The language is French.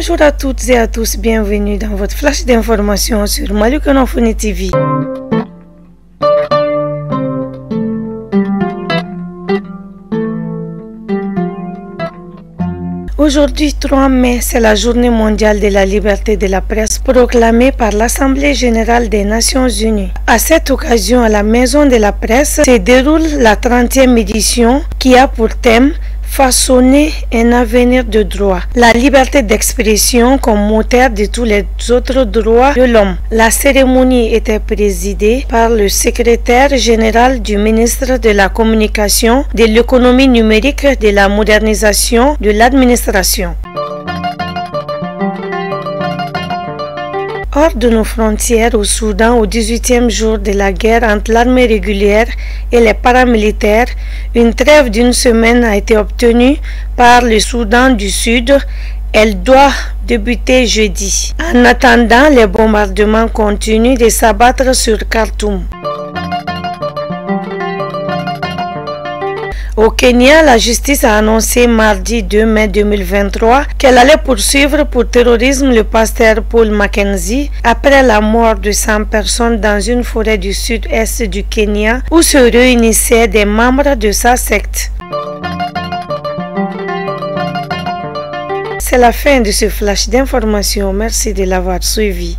Bonjour à toutes et à tous, bienvenue dans votre flash d'information sur Maliconophone TV. Aujourd'hui 3 mai, c'est la journée mondiale de la liberté de la presse proclamée par l'Assemblée générale des Nations unies. À cette occasion, à la Maison de la presse se déroule la 30e édition qui a pour thème façonner un avenir de droit. La liberté d'expression comme moteur de tous les autres droits de l'homme. La cérémonie était présidée par le secrétaire général du ministre de la Communication, de l'économie numérique, de la modernisation de l'administration. Hors de nos frontières au Soudan, au 18e jour de la guerre entre l'armée régulière et les paramilitaires, une trêve d'une semaine a été obtenue par le Soudan du Sud. Elle doit débuter jeudi. En attendant, les bombardements continuent de s'abattre sur Khartoum. Au Kenya, la justice a annoncé mardi 2 mai 2023 qu'elle allait poursuivre pour terrorisme le pasteur Paul Mackenzie après la mort de 100 personnes dans une forêt du sud-est du Kenya où se réunissaient des membres de sa secte. C'est la fin de ce flash d'information. Merci de l'avoir suivi.